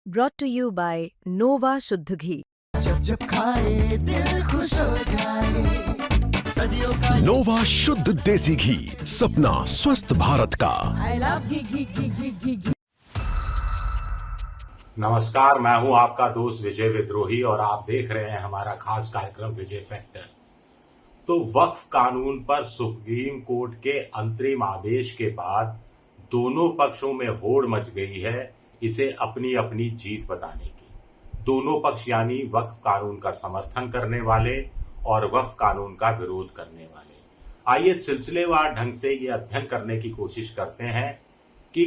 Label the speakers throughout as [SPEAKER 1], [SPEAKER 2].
[SPEAKER 1] brought to you by Nova शुद्ध घी।
[SPEAKER 2] जब जब खाए दिल खुश हो जाए, सदियों का
[SPEAKER 3] नोवा शुद्ध देसी घी, सपना स्वस्थ भारत का।
[SPEAKER 2] I love घी।
[SPEAKER 4] नमस्कार, मैं हूं आपका दोस्त विजय विद्रोही और आप देख रहे हैं हमारा खास कार्यक्रम विजय फैक्टर। तो वक्फ कानून पर सुप्रीम कोर्ट के अंतरिम आदेश के बाद दोनों पक्षों में होड़ मच गई है इसे अपनी अपनी जीत बताने की। दोनों पक्ष यानी वक्फ कानून का समर्थन करने वाले और वक्फ कानून का विरोध करने वाले। आइए सिलसिलेवार ढंग से ये अध्ययन करने की कोशिश करते हैं कि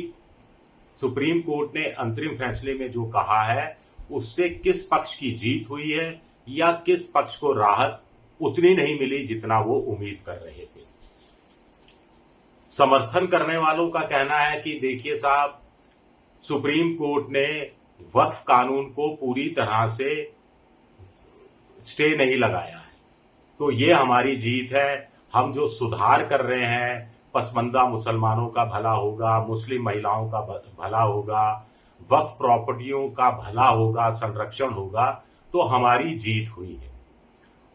[SPEAKER 4] सुप्रीम कोर्ट ने अंतरिम फैसले में जो कहा है उससे किस पक्ष की जीत हुई है या किस पक्ष को राहत उतनी नहीं मिली जितना वो उम्मीद कर रहे थे। समर्थन करने वालों का कहना है कि देखिए साहब, सुप्रीम कोर्ट ने वक्फ कानून को पूरी तरह से स्टे नहीं लगाया है, तो ये हमारी जीत है। हम जो सुधार कर रहे हैं, पसमानदा मुसलमानों का भला होगा, मुस्लिम महिलाओं का भला होगा, वक्फ प्रॉपर्टियों का भला होगा, संरक्षण होगा, तो हमारी जीत हुई है।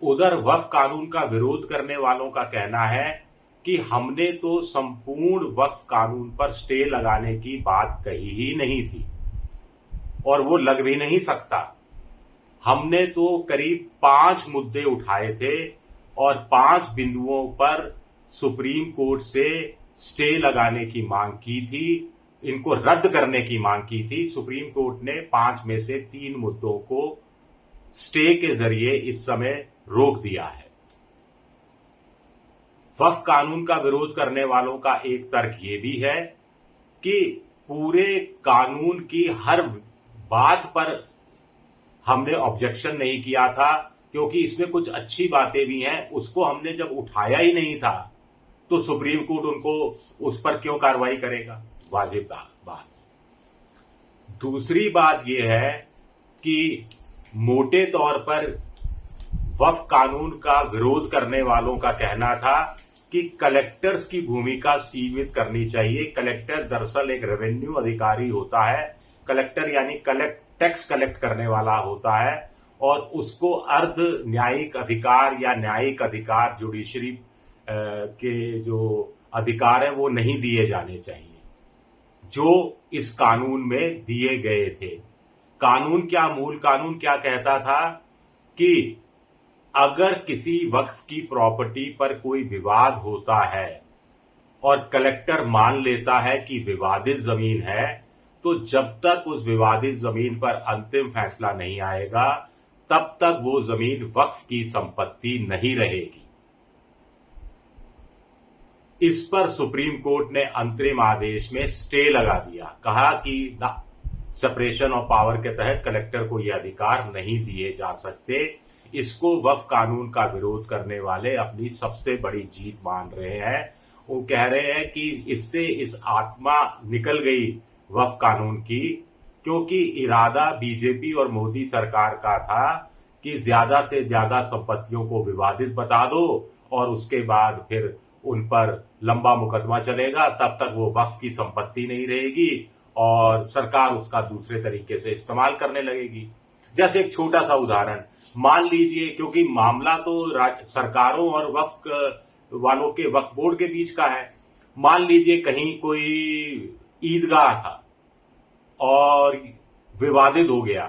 [SPEAKER 4] उधर वक्फ कानून का विरोध करने वालों का कहना है कि हमने तो संपूर्ण वक्फ कानून पर स्टे लगाने की बात कही ही नहीं थी और वो लग भी नहीं सकता। हमने तो करीब 5 मुद्दे उठाए थे और 5 बिंदुओं पर सुप्रीम कोर्ट से स्टे लगाने की मांग की थी, इनको रद्द करने की मांग की थी। सुप्रीम कोर्ट ने 5 में से 3 मुद्दों को स्टे के जरिए इस समय रोक दिया है। वक्फ कानून का विरोध करने वालों का एक तर्क ये भी है कि पूरे कानून की हर बात पर हमने ऑब्जेक्शन नहीं किया था क्योंकि इसमें कुछ अच्छी बातें भी हैं, उसको हमने जब उठाया ही नहीं था तो सुप्रीम कोर्ट उनको उस पर क्यों कार्रवाई करेगा। वाजिब बात। दूसरी बात यह है कि मोटे तौर पर वक्फ कानून का विरोध करने वालों का कहना था कि कलेक्टर्स की भूमिका सीमित करनी चाहिए। कलेक्टर दरअसल एक रेवेन्यू अधिकारी होता है। कलेक्टर यानी टैक्स कलेक्ट करने वाला होता है और उसको अर्ध न्यायिक अधिकार या न्यायिक अधिकार, जुडिशरी के जो अधिकार है वो नहीं दिए जाने चाहिए जो इस कानून में दिए गए थे। मूल कानून क्या कहता था कि अगर किसी वक्फ की प्रॉपर्टी पर कोई विवाद होता है और कलेक्टर मान लेता है कि विवादित जमीन है, तो जब तक उस विवादित जमीन पर अंतिम फैसला नहीं आएगा तब तक वो जमीन वक्फ की संपत्ति नहीं रहेगी। इस पर सुप्रीम कोर्ट ने अंतरिम आदेश में स्टे लगा दिया। कहा कि सेपरेशन ऑफ पावर के तहत कलेक्टर को यह अधिकार नहीं दिए जा सकते। इसको वक्फ कानून का विरोध करने वाले अपनी सबसे बड़ी जीत मान रहे हैं। वो कह रहे हैं कि इससे इस आत्मा निकल गई वक्फ कानून की, क्योंकि इरादा बीजेपी और मोदी सरकार का था कि ज्यादा से ज्यादा संपत्तियों को विवादित बता दो और उसके बाद फिर उन पर लंबा मुकदमा चलेगा, तब तक वो वक्फ की संपत्ति नहीं रहेगी और सरकार उसका दूसरे तरीके से इस्तेमाल करने लगेगी। जैसे एक छोटा सा उदाहरण मान लीजिए, क्योंकि मामला तो सरकारों और वक्फ वालों के वक्फ बोर्ड के बीच का है। मान लीजिए कहीं कोई ईदगाह था और विवादित हो गया,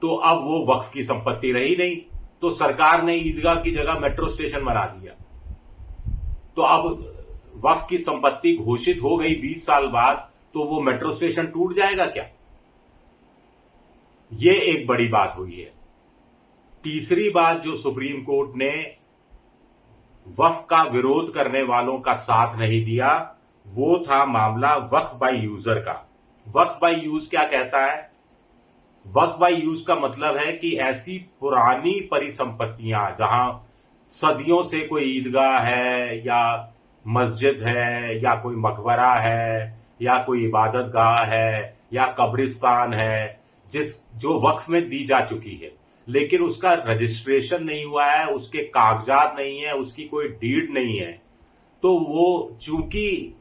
[SPEAKER 4] तो अब वो वक्फ की संपत्ति रही नहीं, तो सरकार ने ईदगाह की जगह मेट्रो स्टेशन बना दिया, तो अब वक्फ की संपत्ति घोषित हो गई 20 साल बाद, तो वो मेट्रो स्टेशन टूट जाएगा क्या? ये एक बड़ी बात हुई है। तीसरी बात जो सुप्रीम कोर्ट ने वक्फ का विरोध करने वालों का साथ नहीं दिया, वो था मामला वक्फ बाय यूजर का। वक्फ बाय यूज क्या कहता है? वक्फ बाय यूज का मतलब है कि ऐसी पुरानी परिसंपत्तियां जहां सदियों से कोई ईदगाह है या मस्जिद है या कोई मकबरा है या कोई इबादत गाह है या कब्रिस्तान है, जो वक्फ में दी जा चुकी है, लेकिन उसका रजिस्ट्रेशन नहीं हुआ है, उसके कागजात नहीं है, उसकी कोई डीड नहीं है, तो वो चूंकि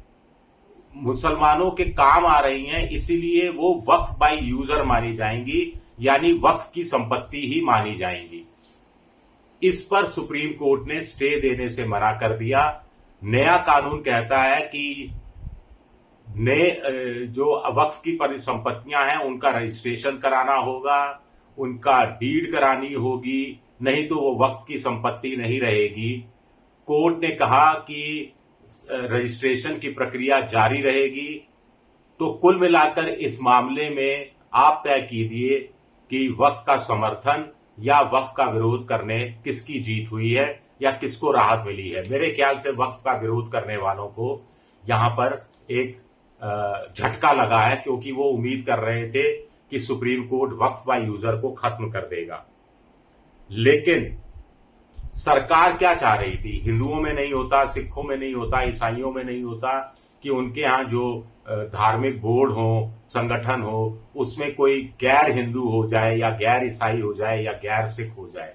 [SPEAKER 4] मुसलमानों के काम आ रही हैं, इसीलिए वो वक्फ बाय यूजर मानी जाएंगी, यानी वक्फ की संपत्ति ही मानी जाएंगी। इस पर सुप्रीम कोर्ट ने स्टे देने से मना कर दिया। नया कानून कहता है कि जो वक्फ की परिसंपत्तियां हैं उनका रजिस्ट्रेशन कराना होगा, उनका डीड करानी होगी, नहीं तो वो वक्फ की संपत्ति नहीं रहेगी। कोर्ट ने कहा कि रजिस्ट्रेशन की प्रक्रिया जारी रहेगी। तो कुल मिलाकर इस मामले में आप तय कीजिए कि वक्फ का समर्थन या वक्फ का विरोध करने किसकी जीत हुई है या किसको राहत मिली है। मेरे ख्याल से वक्फ का विरोध करने वालों को यहां पर एक झटका लगा है, क्योंकि वो उम्मीद कर रहे थे कि supreme court Waqf by user को खत्म कर देगा। लेकिन सरकार क्या चाह रही थी? हिंदुओं में नहीं होता, सिखों में नहीं होता, ईसाइयों में नहीं होता कि उनके यहाँ जो धार्मिक बोर्ड हो, संगठन हो, उसमें कोई गैर हिंदू हो जाए या गैर ईसाई हो जाए या गैर सिख हो जाए।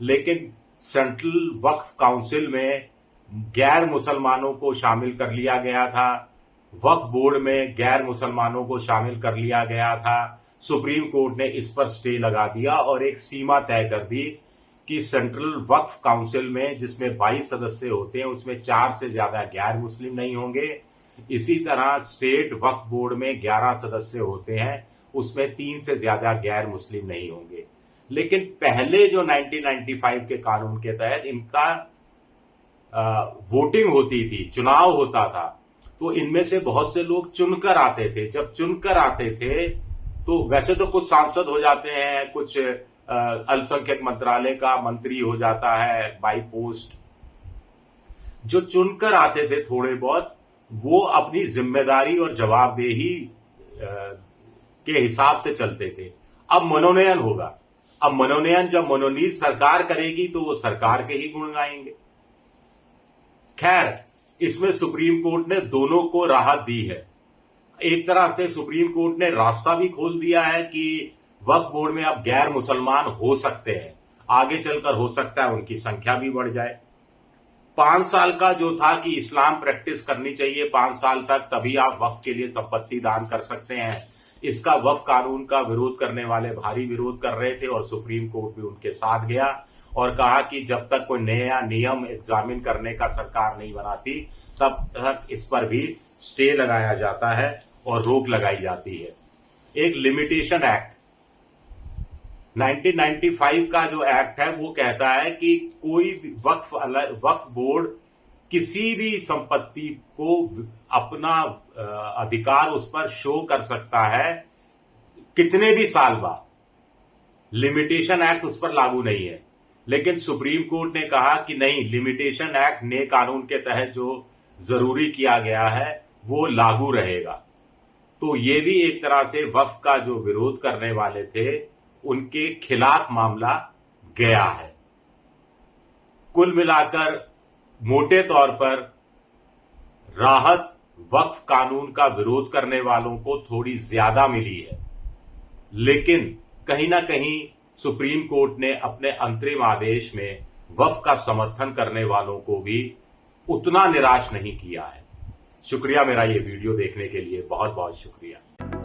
[SPEAKER 4] लेकिन सेंट्रल वक्फ काउंसिल में गैर मुसलमानों को शामिल कर लिया गया था, वक्फ बोर्ड में गैर मुसलमानों को शामिल कर लिया गया था। सुप्रीम कोर्ट ने इस पर स्टे लगा दिया और एक सीमा तय कर दी कि सेंट्रल वक्फ काउंसिल में जिसमें 22 सदस्य होते हैं उसमें 4 से ज्यादा गैर मुस्लिम नहीं होंगे। इसी तरह स्टेट वक्फ बोर्ड में 11 सदस्य होते हैं, उसमें 3 से ज्यादा गैर मुस्लिम नहीं होंगे। लेकिन पहले जो 1995 के कानून के तहत इनका वोटिंग होती थी, चुनाव होता था, तो इनमें से बहुत से लोग चुनकर आते थे। जब चुनकर आते थे तो वैसे तो कुछ सांसद हो जाते हैं, कुछ अल्पसंख्यक मंत्रालय का मंत्री हो जाता है बाई पोस्ट। जो चुनकर आते थे थोड़े बहुत, वो अपनी जिम्मेदारी और जवाबदेही के हिसाब से चलते थे। अब मनोनयन होगा, अब मनोनयन जब मनोनीत सरकार करेगी तो वो सरकार के ही गुण गाएंगे। खैर, इसमें सुप्रीम कोर्ट ने दोनों को राहत दी है। एक तरह से सुप्रीम कोर्ट ने रास्ता भी खोल दिया है कि वक्फ बोर्ड में अब गैर मुसलमान हो सकते हैं, आगे चलकर हो सकता है उनकी संख्या भी बढ़ जाए। 5 साल का जो था कि इस्लाम प्रैक्टिस करनी चाहिए 5 साल तक, तभी आप वक्फ के लिए संपत्ति दान कर सकते हैं, इसका वक्फ कानून का विरोध करने वाले भारी विरोध कर रहे थे और सुप्रीम कोर्ट भी उनके साथ गया और कहा कि जब तक कोई नया नियम एग्जामिन करने का सरकार नहीं बनाती तब तक इस पर भी स्टे लगाया जाता है और रोक लगाई जाती है। एक लिमिटेशन एक्ट 1995 का जो एक्ट है वो कहता है कि कोई भी वक्फ बोर्ड किसी भी संपत्ति को अपना अधिकार उस पर शो कर सकता है कितने भी साल बाद। लिमिटेशन एक्ट उस पर लागू नहीं है। लेकिन सुप्रीम कोर्ट ने कहा कि नहीं, लिमिटेशन एक्ट नए कानून के तहत जो जरूरी किया गया है वो लागू रहेगा। तो ये भी एक तरह से वक्फ का जो विरोध करने वाले थे उनके खिलाफ मामला गया है। कुल मिलाकर मोटे तौर पर राहत वक्फ कानून का विरोध करने वालों को थोड़ी ज्यादा मिली है, लेकिन कहीं ना कहीं सुप्रीम कोर्ट ने अपने अंतरिम आदेश में वक्फ का समर्थन करने वालों को भी उतना निराश नहीं किया है। शुक्रिया, मेरा ये वीडियो देखने के लिए बहुत बहुत शुक्रिया।